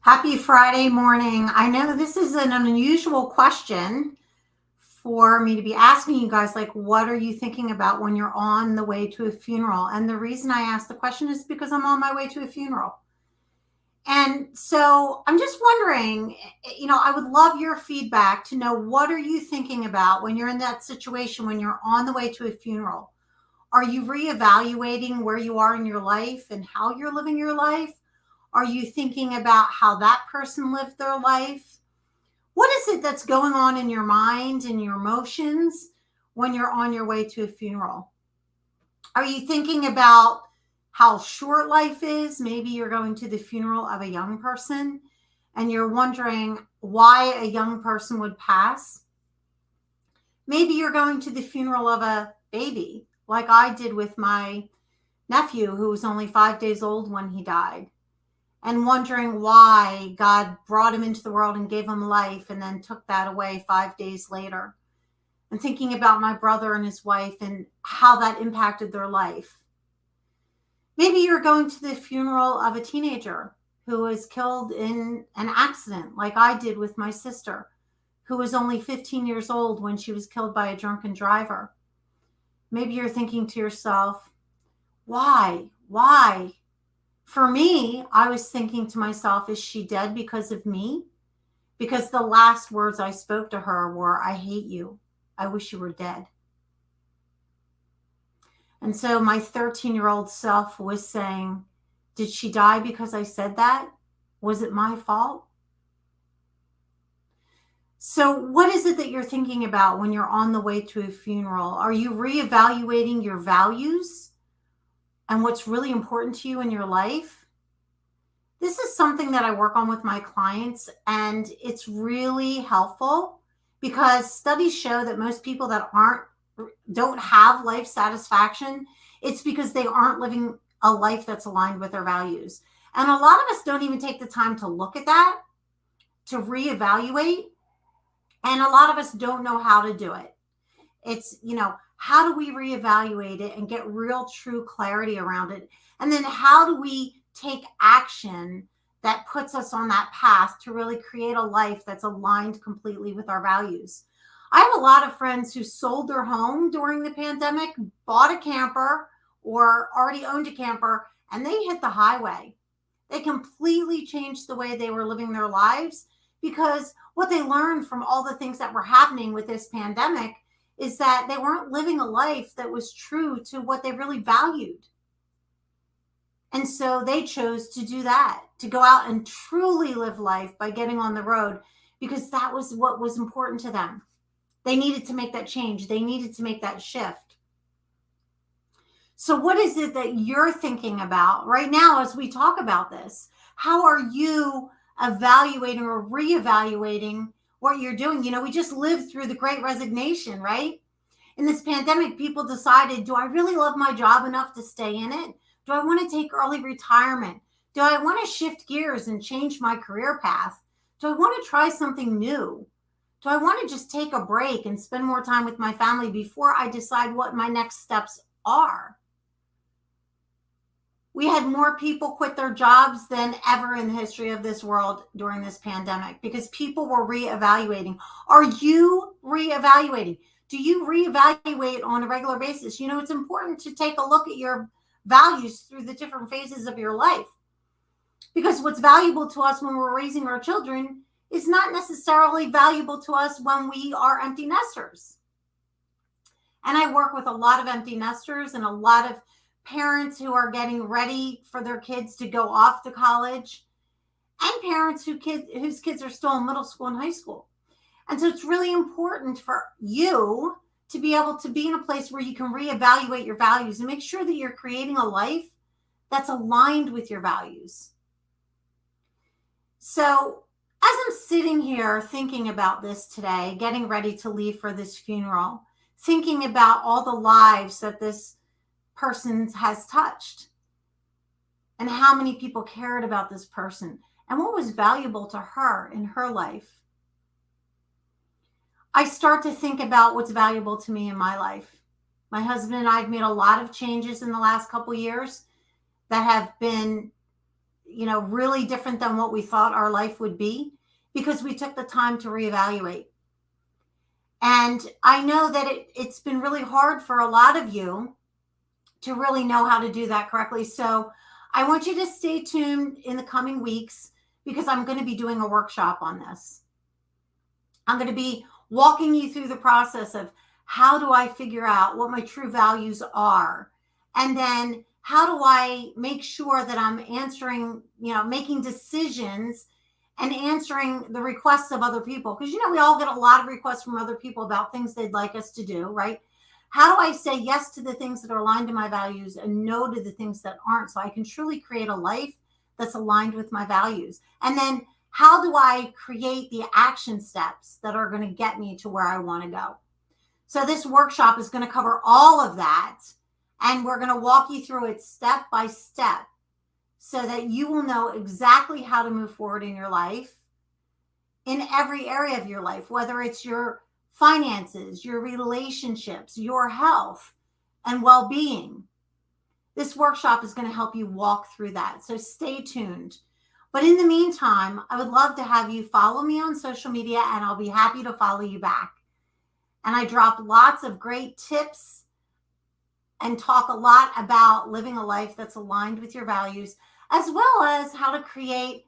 Happy Friday morning. I know this is an unusual question for me to be asking you guys, like, what are you thinking about when you're on the way to a funeral? And the reason I asked the question is because I'm on my way to a funeral. And so I'm just wondering, I would love your feedback to know, what are you thinking about when you're in that situation, when you're on the way to a funeral? Are you reevaluating where you are in your life and how you're living your life? Are you thinking about how that person lived their life? What is it that's going on in your mind and your emotions when you're on your way to a funeral? Are you thinking about how short life is? Maybe you're going to the funeral of a young person and you're wondering why a young person would pass. Maybe you're going to the funeral of a baby, like I did with my nephew, who was only 5 days old when he died, and wondering why God brought him into the world and gave him life and then took that away 5 days later. And thinking about my brother and his wife and how that impacted their life. Maybe you're going to the funeral of a teenager who was killed in an accident, like I did with my sister, who was only 15 years old when she was killed by a drunken driver. Maybe you're thinking to yourself, why? Why? For me, I was thinking to myself, is she dead because of me? Because the last words I spoke to her were, I hate you. I wish you were dead. And so my 13-year-old self was saying, did she die because I said that? Was it my fault? So what is it that you're thinking about when you're on the way to a funeral? Are you reevaluating your values and what's really important to you in your life? This is something that I work on with my clients, and it's really helpful because studies show that most people that don't have life satisfaction, it's because they aren't living a life that's aligned with their values. And a lot of us don't even take the time to look at that, to reevaluate. And a lot of us don't know how to do it. It's, how do we reevaluate it and get real true clarity around it? And then how do we take action that puts us on that path to really create a life that's aligned completely with our values? I have a lot of friends who sold their home during the pandemic, bought a camper or already owned a camper, and they hit the highway. They completely changed the way they were living their lives, because what they learned from all the things that were happening with this pandemic is that they weren't living a life that was true to what they really valued. And so they chose to do that, to go out and truly live life by getting on the road, because that was what was important to them. They needed to make that change. They needed to make that shift. So what is it that you're thinking about right now as we talk about this? How are you evaluating or reevaluating what you're doing? We just lived through the Great Resignation, right? In this pandemic, people decided, do I really love my job enough to stay in it? Do I want to take early retirement? Do I want to shift gears and change my career path? Do I want to try something new? Do I want to just take a break and spend more time with my family before I decide what my next steps are? We had more people quit their jobs than ever in the history of this world during this pandemic, because people were reevaluating. Are you reevaluating? Do you reevaluate on a regular basis? It's important to take a look at your values through the different phases of your life, because what's valuable to us when we're raising our children is not necessarily valuable to us when we are empty nesters. And I work with a lot of empty nesters and a lot of parents who are getting ready for their kids to go off to college, and parents whose kids are still in middle school and high school. And so it's really important for you to be able to be in a place where you can reevaluate your values and make sure that you're creating a life that's aligned with your values. So as I'm sitting here thinking about this today, getting ready to leave for this funeral, thinking about all the lives that this person has touched and how many people cared about this person and what was valuable to her in her life, I start to think about what's valuable to me in my life. My husband and I have made a lot of changes in the last couple years that have been really different than what we thought our life would be because we took the time to reevaluate. And I know that it's been really hard for a lot of you to really know how to do that correctly. So I want you to stay tuned in the coming weeks because I'm going to be doing a workshop on this. I'm going to be walking you through the process of how do I figure out what my true values are? And then how do I make sure that I'm answering, making decisions and answering the requests of other people? Because, we all get a lot of requests from other people about things they'd like us to do, right? How do I say yes to the things that are aligned to my values and no to the things that aren't, so I can truly create a life that's aligned with my values? And then how do I create the action steps that are going to get me to where I want to go? So this workshop is going to cover all of that. And we're going to walk you through it step by step so that you will know exactly how to move forward in your life, in every area of your life, whether it's your finances, your relationships, your health, and well-being. This workshop is going to help you walk through that. So stay tuned. But in the meantime, I would love to have you follow me on social media, and I'll be happy to follow you back. And I drop lots of great tips and talk a lot about living a life that's aligned with your values, as well as how to create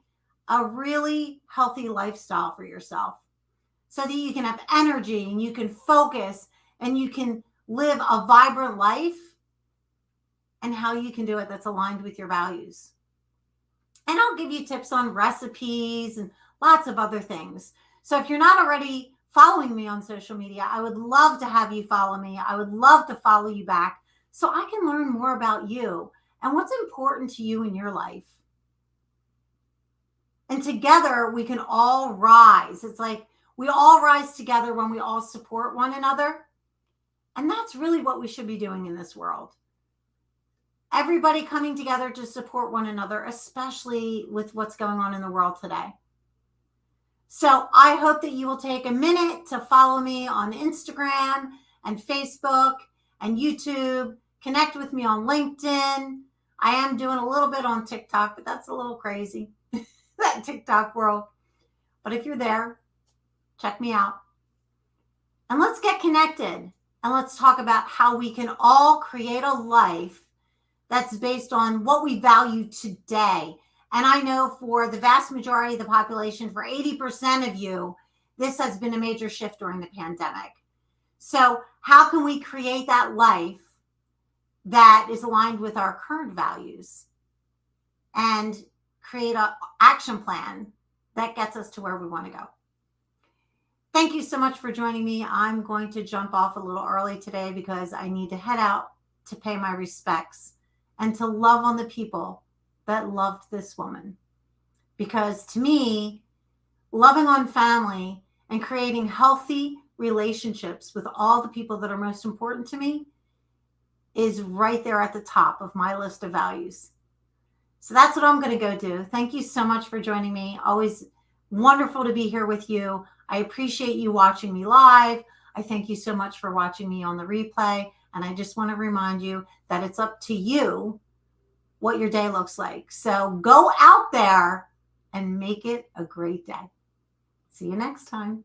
a really healthy lifestyle for yourself so that you can have energy and you can focus and you can live a vibrant life, and how you can do it that's aligned with your values. And I'll give you tips on recipes and lots of other things. So if you're not already following me on social media, I would love to have you follow me. I would love to follow you back so I can learn more about you and what's important to you in your life. And together we can all rise. It's like we all rise together when we all support one another. And that's really what we should be doing in this world. Everybody coming together to support one another, especially with what's going on in the world today. So I hope that you will take a minute to follow me on Instagram and Facebook and YouTube. Connect with me on LinkedIn. I am doing a little bit on TikTok, but that's a little crazy, that TikTok world. But if you're there, check me out. And let's get connected. And let's talk about how we can all create a life that's based on what we value today. And I know for the vast majority of the population, for 80% of you, this has been a major shift during the pandemic. So how can we create that life that is aligned with our current values and create an action plan that gets us to where we want to go? Thank you so much for joining me. I'm going to jump off a little early today because I need to head out to pay my respects and to love on the people that loved this woman. Because to me, loving on family and creating healthy relationships with all the people that are most important to me is right there at the top of my list of values. So that's what I'm going to go do. Thank you so much for joining me. Always wonderful to be here with you. I appreciate you watching me live. I thank you so much for watching me on the replay. And I just want to remind you that it's up to you what your day looks like. So go out there and make it a great day. See you next time.